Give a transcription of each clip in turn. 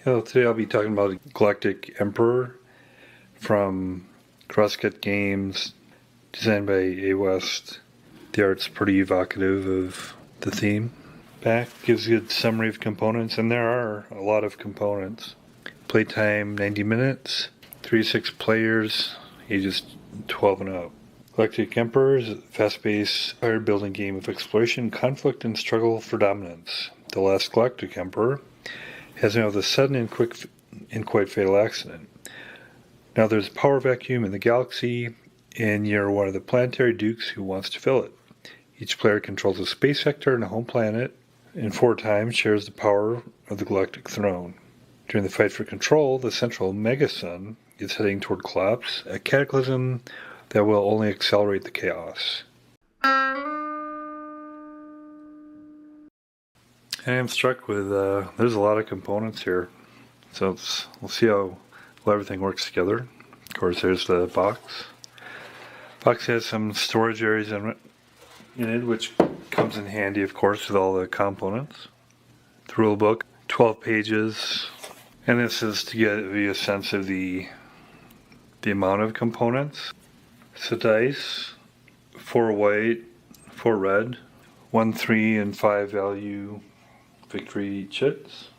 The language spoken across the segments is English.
Today I'll be talking about Galactic Emperor from CrossCut Games, designed by A. West. The art's pretty evocative of the theme. Back gives a good summary of components, and there are a lot of components. Playtime 90 minutes, 3 to 6 players, ages 12 and up. Galactic Emperor is a fast-paced fire-building game of exploration, conflict, and struggle for dominance. The last Galactic Emperor has met with a sudden and quick and quite fatal accident. Now there's a power vacuum in the galaxy, and you're one of the planetary dukes who wants to fill it. Each player controls a space sector and a home planet, and 4 times shares the power of the galactic throne. During the fight for control, the central megasun is heading toward collapse, a cataclysm that will only accelerate the chaos. And I'm struck with, there's a lot of components here. So we'll see how well everything works together. Of course, there's the box. Box has some storage areas in it, which comes in handy, of course, with all the components. The rule book, 12 pages. And this is to give you a sense of the amount of components. So dice, 4 white, 4 red, 1, 3, and 5 value victory chits,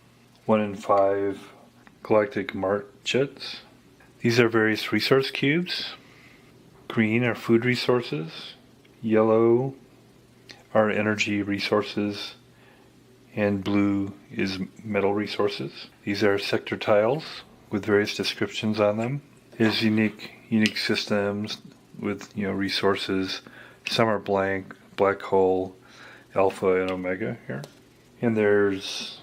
1 in 5 galactic mark chits. These are various resource cubes. Green are food resources, yellow are energy resources, and blue is metal resources. These are sector tiles with various descriptions on them. There's unique systems with resources. Some are blank, black hole, alpha, and omega here. And there's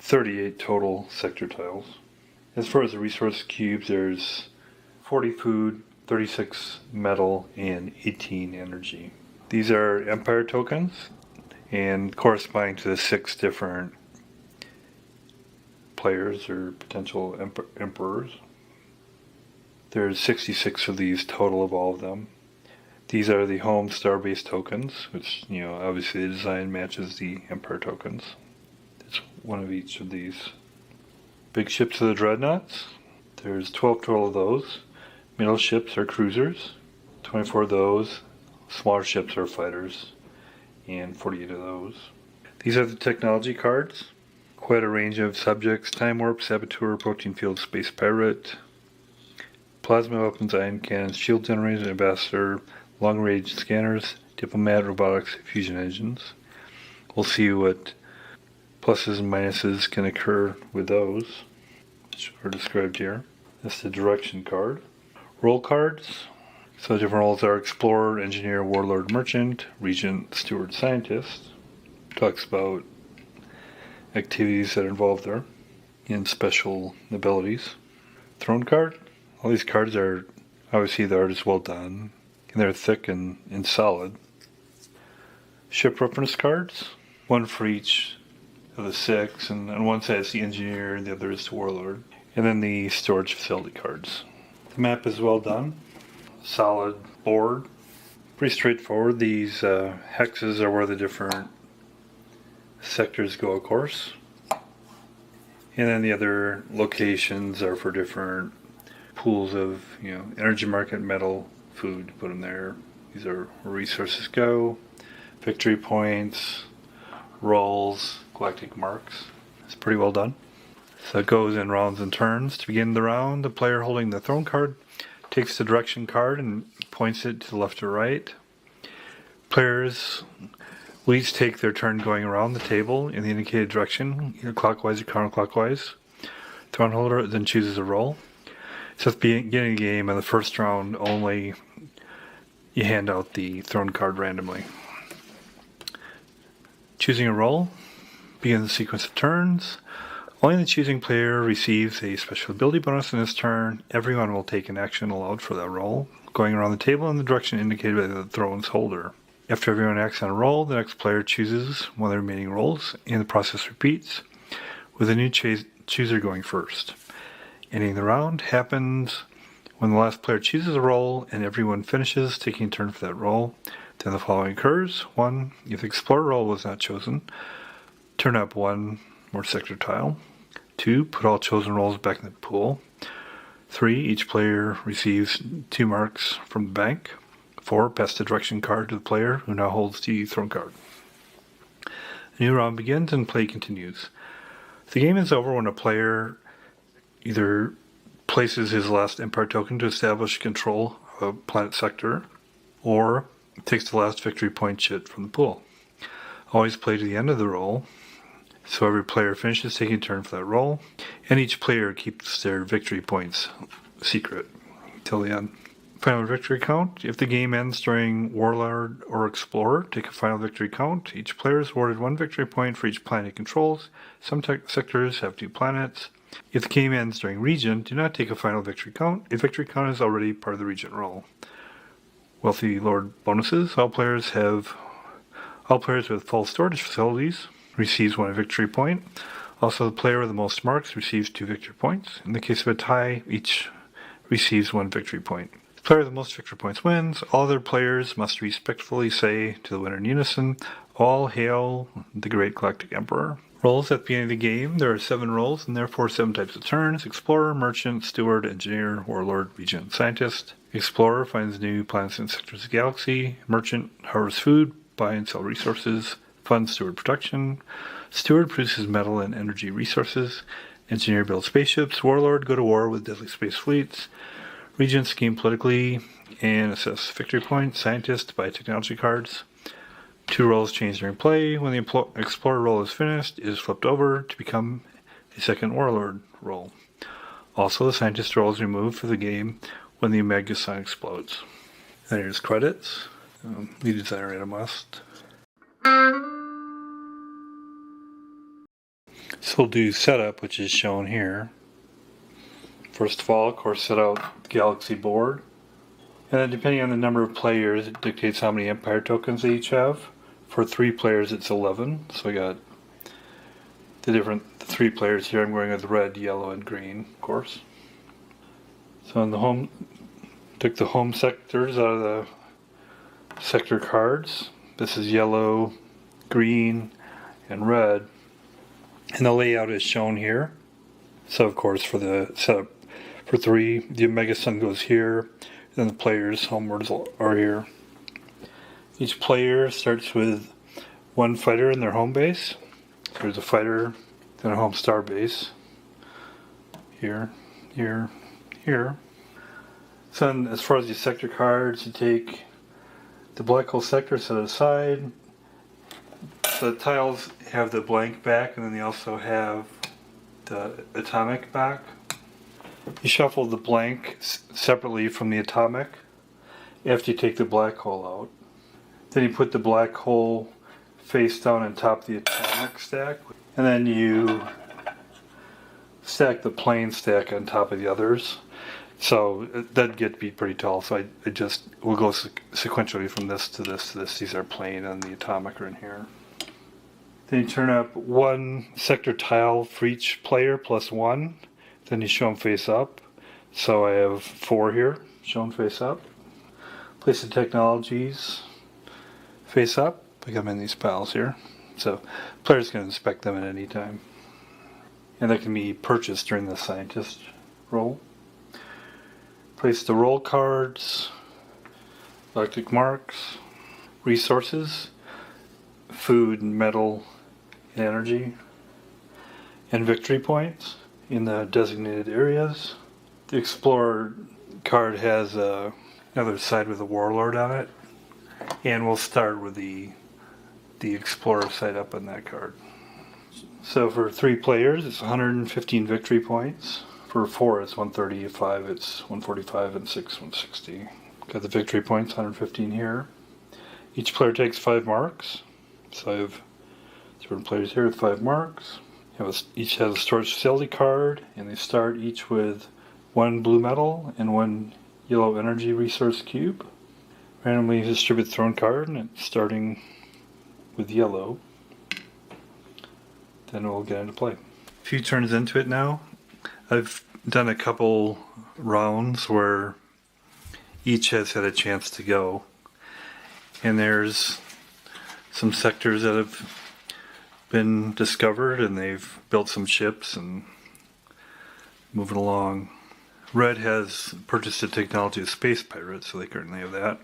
38 total sector tiles. As far as the resource cubes, there's 40 food, 36 metal, and 18 energy. These are empire tokens, and corresponding to the 6 different players or potential emperors. There's 66 of these total of all of them. These are the home star-based tokens, which, obviously the design matches the Empire tokens. It's one of each of these. Big ships are the dreadnoughts. There's 12 total of those. Middle ships are cruisers. 24 of those. Smaller ships are fighters. And 48 of those. These are the technology cards. Quite a range of subjects. Time warp, saboteur, protein field, space pirate, plasma weapons, ion cannons, shield generators, ambassador, long-range scanners, diplomat, robotics, fusion engines. We'll see what pluses and minuses can occur with those, which are described here. That's the direction card. Role cards. So the different roles are explorer, engineer, warlord, merchant, regent, steward, scientist. Talks about activities that are involved there and special abilities. Throne card. All these cards are, obviously the art is well done, and they're thick and solid. Ship reference cards, 1 for each of the 6, and on one side is the engineer, and the other is the warlord. And then the storage facility cards. The map is well done, solid board, pretty straightforward. These hexes are where the different sectors go, of course. And then the other locations are for different pools of, energy market, metal, food, put them there. These are where resources go. Victory points, rolls, galactic marks. It's pretty well done. So it goes in rounds and turns. To begin the round, the player holding the throne card takes the direction card and points it to the left or right. Players will each take their turn going around the table in the indicated direction, either clockwise or counterclockwise. Throne holder then chooses a roll. So at the beginning of the game, in the first round only, you hand out the throne card randomly. Choosing a roll begins the sequence of turns. Only the choosing player receives a special ability bonus in this turn. Everyone will take an action allowed for that roll, going around the table in the direction indicated by the throne's holder. After everyone acts on a roll, the next player chooses one of the remaining rolls, and the process repeats, with a new chooser going first. Ending the round happens when the last player chooses a roll and everyone finishes taking a turn for that roll. Then the following occurs. 1. If the explorer roll was not chosen, turn up 1 more sector tile. 2. Put all chosen rolls back in the pool. 3. Each player receives 2 marks from the bank. 4. Pass the direction card to the player who now holds the thrown card. A new round begins and play continues. The game is over when a player either places his last Empire token to establish control of a planet sector, or takes the last victory point chit from the pool. Always play to the end of the roll, so every player finishes taking a turn for that roll, and each player keeps their victory points secret till the end. Final victory count. If the game ends during Warlord or Explorer, take a final victory count. Each player is awarded 1 victory point for each planet it controls. Some sectors have 2 planets. If the game ends during Region, do not take a final victory count. A victory count is already part of the Region roll. Wealthy Lord bonuses. All players with full storage facilities receives 1 victory point. Also, the player with the most marks receives 2 victory points. In the case of a tie, each receives 1 victory point. The player with the most victory points wins. All other players must respectfully say to the winner in unison, "All hail the great Galactic Emperor." Roles at the beginning of the game. There are 7 roles and therefore 7 types of turns: Explorer, Merchant, Steward, Engineer, Warlord, Regent, Scientist. Explorer finds new planets and sectors of the galaxy. Merchant harvests food, buy and sell resources, funds steward production. Steward produces metal and energy resources. Engineer builds spaceships. Warlord go to war with deadly space fleets. Regent scheme politically and assess victory points. Scientist buy technology cards. 2 roles change during play. When the Explorer role is finished, it is flipped over to become a second Warlord role. Also, the Scientist role is removed for the game when the Omega Sun explodes. Then here's credits. Lead designer at a must. So we'll do setup, which is shown here. First of all, of course, set out the Galaxy board. And then depending on the number of players, it dictates how many Empire tokens they each have. For 3 players, it's 11. So I got the 3 players here. I'm going with red, yellow, and green, of course. So in the home, took the home sectors out of the sector cards. This is yellow, green, and red. And the layout is shown here. So of course for the setup for 3, the Omega Sun goes here, then the players' homeworlds are here. Each player starts with 1 fighter in their home base. There's a fighter, then a home star base. Here, here, here. So then, as far as the sector cards, you take the black hole sector, set it aside. The tiles have the blank back, and then they also have the atomic back. You shuffle the blank separately from the atomic after you take the black hole out. Then you put the black hole face down on top of the atomic stack, and then you stack the plane stack on top of the others. So that'd get to be pretty tall, so we'll go sequentially from this to this to this. These are plane and the atomic are in here. Then you turn up 1 sector tile for each player plus 1. Then you show them face up. So I have 4 here, shown face up. Place the technologies face up. Put them in these piles here. So players can inspect them at any time. And they can be purchased during the scientist roll. Place the roll cards, galactic marks, resources, food, metal, and energy, and victory points in the designated areas. The Explorer card has another side with a Warlord on it, and we'll start with the Explorer side up on that card. So for 3 players, it's 115 victory points. For 4, it's 130, 5, it's 145, and 6, 160. Got the victory points, 115 here. Each player takes 5 marks. So I have 7 players here with 5 marks. Each has a storage facility card, and they start each with 1 blue metal and 1 yellow energy resource cube. Randomly distribute thrown card, and it's starting with yellow. Then we'll get into play. A few turns into it now. I've done a couple rounds where each has had a chance to go. And there's some sectors that have been discovered, and they've built some ships and Moving along. Red has purchased the technology of space pirate, so they currently have that.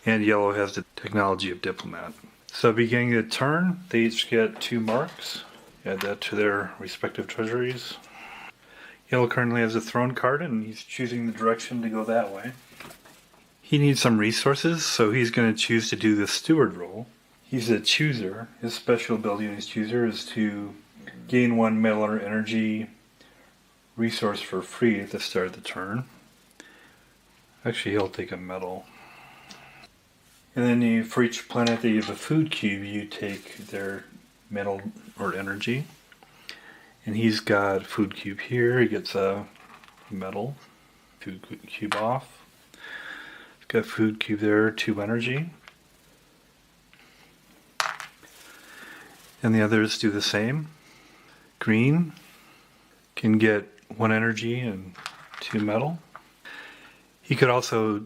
And yellow has the technology of diplomat. So beginning the turn, they each get 2 marks. Add that to their respective treasuries. Yellow currently has a throne card, and he's choosing the direction to go that way. He needs some resources, so he's going to choose to do the steward role. He's a chooser. His special ability in his chooser is to gain 1 metal or energy resource for free at the start of the turn. Actually, he'll take a metal. And then for each planet that you have a food cube, you take their metal or energy. And he's got food cube here. He gets a metal. Food cube off. He's got food cube there, 2 energy. And the others do the same. Green can get 1 energy and 2 metal. He could also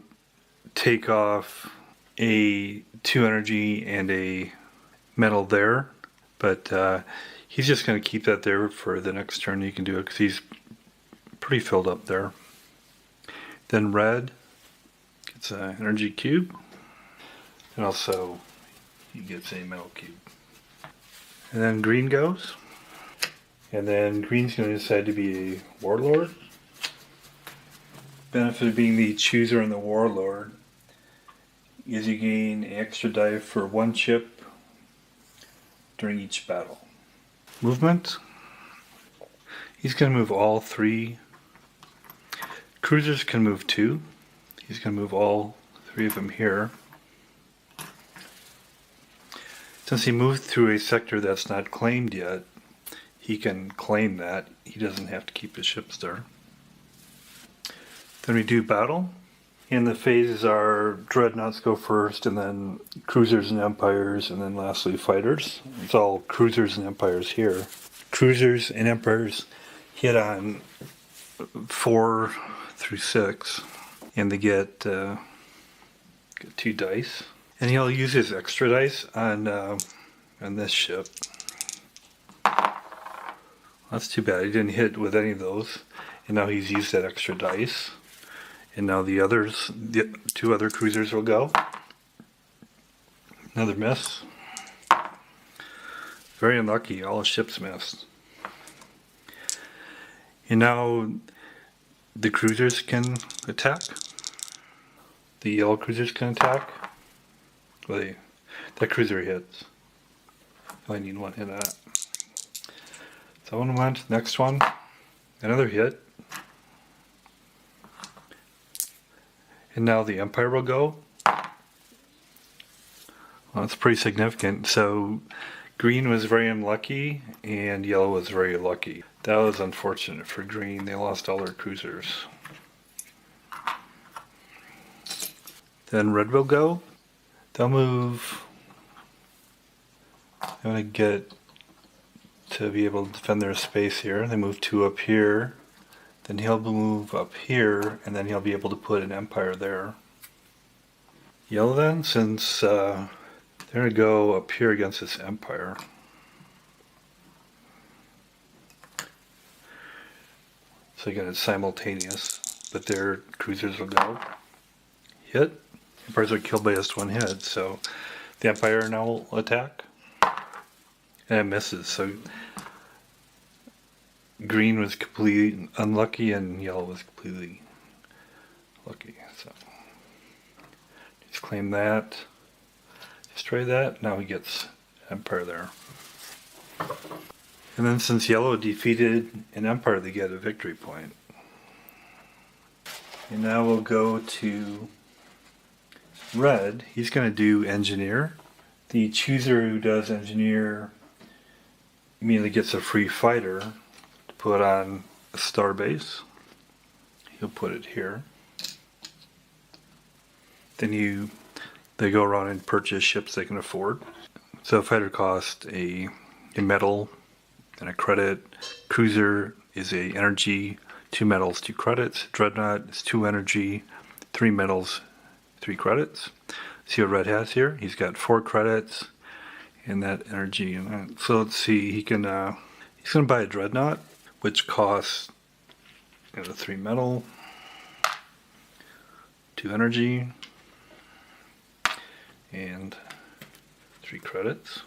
take off a 2 energy and a metal there, but he's just going to keep that there for the next turn. You can do it because he's pretty filled up there. Then red gets an energy cube, and also he gets a metal cube. And then green goes. And then green's going to decide to be a warlord. Benefit of being the chooser and the warlord is you gain an extra die for 1 chip during each battle. Movement. He's going to move all 3. Cruisers can move 2. He's going to move all 3 of them here. Since he moved through a sector that's not claimed yet, he can claim that. He doesn't have to keep his ships there. Then we do battle. And the phases are dreadnoughts go first, and then cruisers and empires, and then lastly fighters. It's all cruisers and empires here. Cruisers and empires hit on 4 through 6, and they get 2 dice. And he'll use his extra dice on this ship. That's too bad. He didn't hit with any of those. And now he's used that extra dice. And now the 2 other cruisers will go. Another miss. Very unlucky. All his ships missed. And now the cruisers can attack. The yellow cruisers can attack. Well, that cruiser hits. I need 1 hit on it. So one went, next one, another hit. And now the Empire will go. Well, that's pretty significant. So green was very unlucky and yellow was very lucky. That was unfortunate for green. They lost all their cruisers. Then red will go. They'll move. I'm going to get to be able to defend their space here. They move 2 up here. Then he'll move up here, and then he'll be able to put an empire there. Yellow then, since they're going to go up here against this empire. So again, it's simultaneous, but their cruisers will go. Hit. Empires are killed by just 1 hit, so the empire now will attack. And it misses, so green was completely unlucky and yellow was completely lucky. So just claim that, destroy that, now he gets empire there. And then since yellow defeated an empire, they get a victory point. And now we'll go to red. He's going to do engineer. The chooser who does engineer immediately gets a free fighter to put on a star base. He'll put it here. Then they go around and purchase ships they can afford. So a fighter costs a metal and a credit. Cruiser is a energy, 2 metals, 2 credits. Dreadnought is 2 energy, 3 metals, 3 credits. See what red has here? He's got 4 credits and that energy and that. So let's see, he's gonna buy a dreadnought, which costs And a 3 metal, 2 energy, and 3 credits.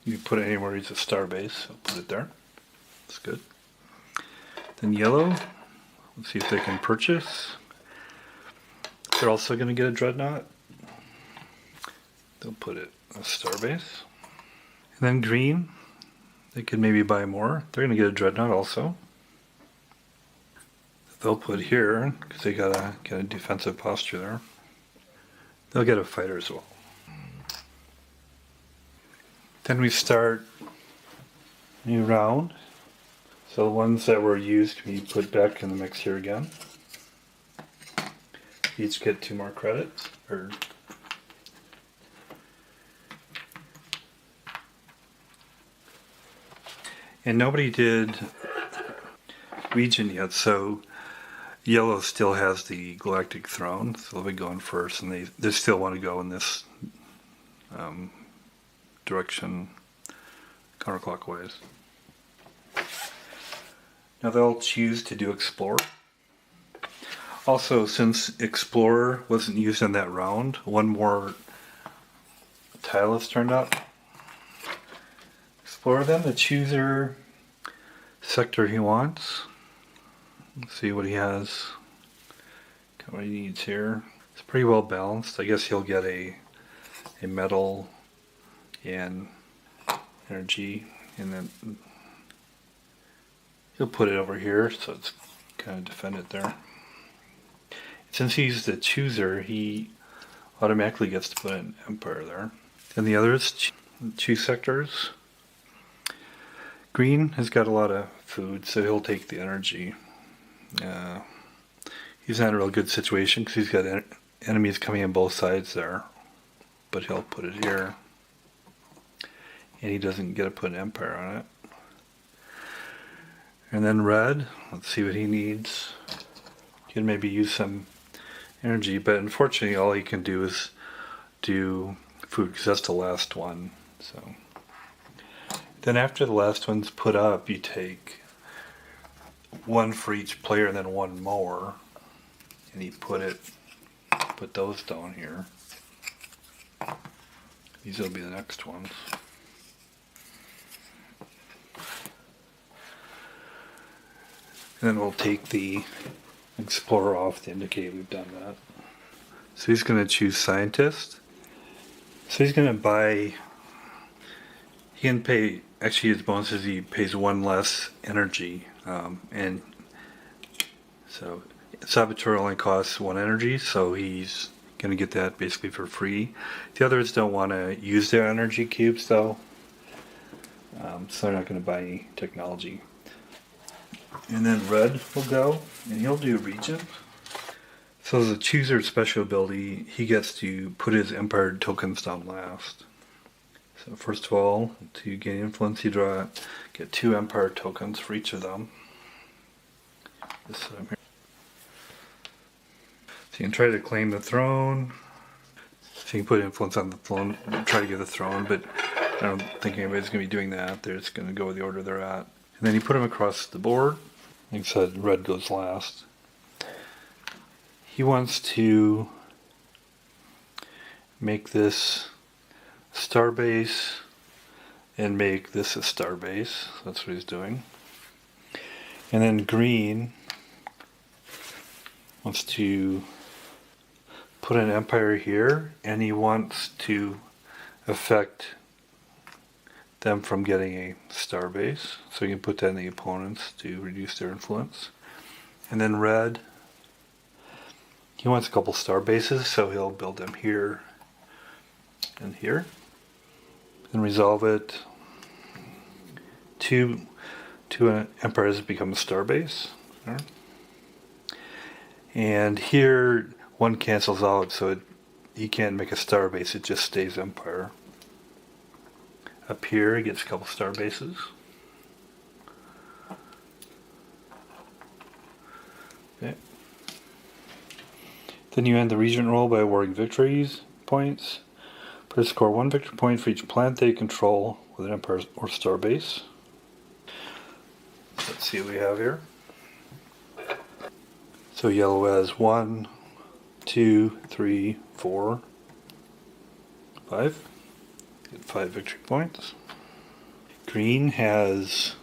You can put it anywhere it's a star base, so put it there. That's good. Then yellow, let's see if they can purchase. They're also going to get a dreadnought. They'll put it a star base. And then green, they could maybe buy more. They're going to get a dreadnought also. They'll put here, because they got a defensive posture there. They'll get a fighter as well. Then we start a new round. So the ones that were used can be put back in the mix here again. Each get 2 more credits. And nobody did region yet, so yellow still has the Galactic Throne, so they'll be going first, and they still want to go in this direction counterclockwise. Now they'll choose to do Explorer. Also, since Explorer wasn't used in that round, 1 more tile is turned up. Explore then the chooser sector he wants. Let's see what he has. What he needs here. It's pretty well balanced. I guess he'll get a metal and energy, and then he'll put it over here so it's kind of defended there. Since he's the chooser, he automatically gets to put an Empire there. And the others choose sectors. Green has got a lot of food, so he'll take the energy. He's not in a real good situation because he's got enemies coming on both sides there. But he'll put it here. And he doesn't get to put an Empire on it. And then red, let's see what he needs. He can maybe use some energy, but unfortunately all he can do is do food because that's the last one. So then after the last one's put up, you take 1 for each player and then 1 more, and you put those down here. These will be the next ones. And then we'll take the Explorer off to indicate we've done that. So he's going to choose Scientist. So he's going to buy, he can pay, actually his bonus is he pays 1 less energy. And so Saboteur only costs 1 energy, so he's going to get that basically for free. The others don't want to use their energy cubes though, so they're not going to buy any technology. And then red will go, and he'll do region. So as a chooser special ability, he gets to put his Empire tokens down last. So first of all, to gain influence, you get 2 Empire tokens for each of them. This here. So you can try to claim the throne. So you can put influence on the throne, try to get the throne, but I don't think anybody's going to be doing that. They're just going to go with the order they're at. And then you put them across the board. Like I said, red goes last. He wants to make this star base and make this a star base. That's what he's doing. And then green wants to put an Empire here, and he wants to affect them from getting a star base, so you can put that in the opponents to reduce their influence. And then red, he wants a couple star bases, so he'll build them here and here, and resolve it. Two empires become a star base, and here 1 cancels out, so he can't make a star base, it just stays empire. Up here, he gets a couple star bases. Okay. Then you end the regent roll by awarding victories points. Put a score 1 victory point for each planet they control with an empire or star base. Let's see what we have here. So yellow has 1, 2, 3, 4, 5. Get 5 victory points. Green has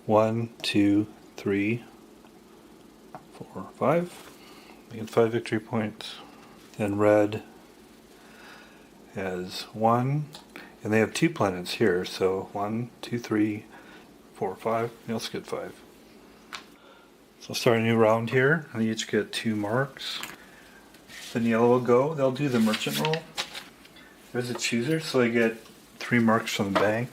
1, 2, 3, 4, 5. They get 5 victory points. Then red has 1, and they have 2 planets here, so 1, 2, 3, 4, 5. They also get 5. So I'll start a new round here, and they each get 2 marks. Then yellow will go. They'll do the merchant roll. There's a chooser, so they get 3 marks from the bank.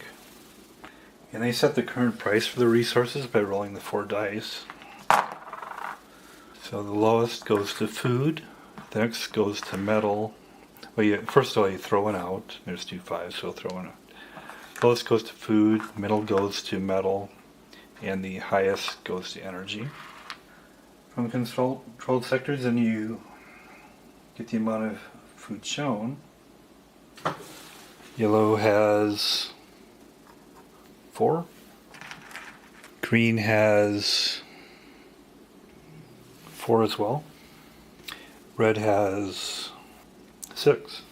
And they set the current price for the resources by rolling the 4 dice. So the lowest goes to food. The next goes to metal. Well, first of all, you throw one out. There's 2 5s, so throw one out. Lowest goes to food, middle goes to metal, and the highest goes to energy. From controlled sectors, then you get the amount of food shown. Yellow has 4. Green has 4 as well. Red has 6.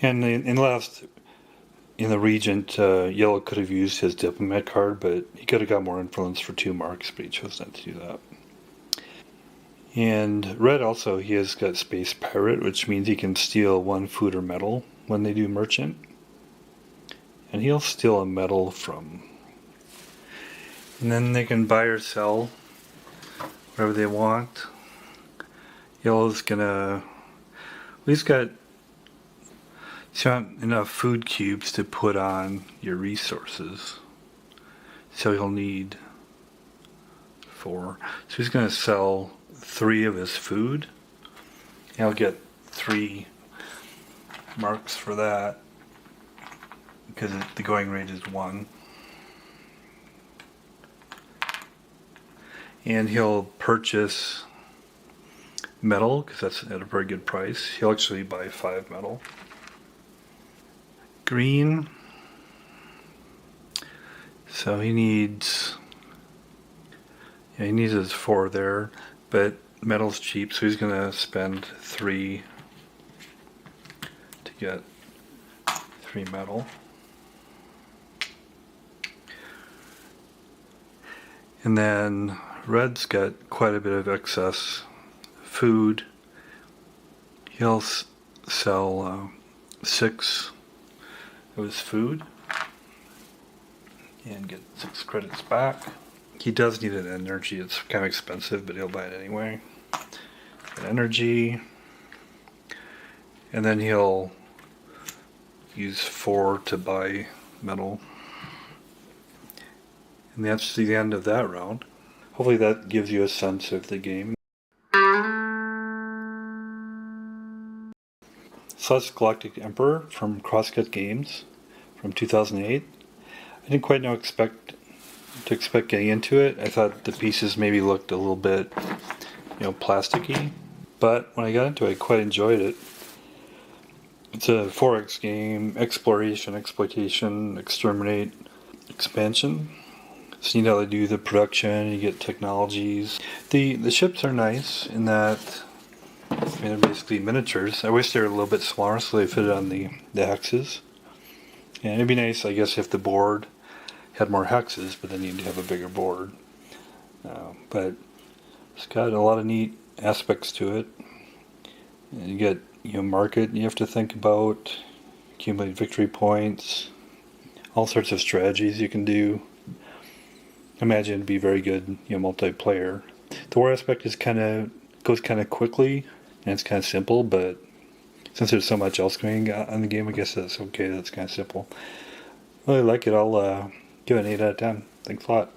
And in the Regent, yellow could have used his diplomat card, but he could have got more influence for 2 marks, but he chose not to do that. And red also, he has got Space Pirate, which means he can steal 1 food or metal when they do merchant. And he'll steal a metal from... And then they can buy or sell whatever they want. Yellow's gonna... He's got enough food cubes to put on your resources. So he'll need 4. So he's gonna sell 3 of his food. He'll get 3 marks for that because the going rate is 1. And he'll purchase metal because that's at a very good price. He'll actually buy 5 metal. Green, so he needs his 4 there, but metal's cheap, so he's gonna spend 3 to get 3 metal. And then red's got quite a bit of excess food. He'll sell 6 of his food and get 6 credits back. He does need an energy. It's kind of expensive, but he'll buy it anyway. An energy, and then he'll use 4 to buy metal. And that's the end of that round. Hopefully that gives you a sense of the game. So that's Galactic Emperor from CrossCut Games from 2008. I didn't quite know expect getting into it. I thought the pieces maybe looked a little bit, plasticky. But when I got into it, I quite enjoyed it. It's a 4X game, exploration, exploitation, exterminate, expansion. It's neat how they do the production, you get technologies. The ships are nice in that they're basically miniatures. I wish they were a little bit smaller so they fit on the hexes. And it'd be nice, I guess, if the board had more hexes, but then you'd have a bigger board. But it's got a lot of neat aspects to it. And you get market you have to think about, accumulate victory points, all sorts of strategies you can do. I imagine it'd be very good, multiplayer. The war aspect goes kind of quickly, and it's kind of simple. But since there's so much else going on in the game, I guess that's okay. That's kind of simple. I really like it. I'll give it an 8 out of 10. Thanks a lot.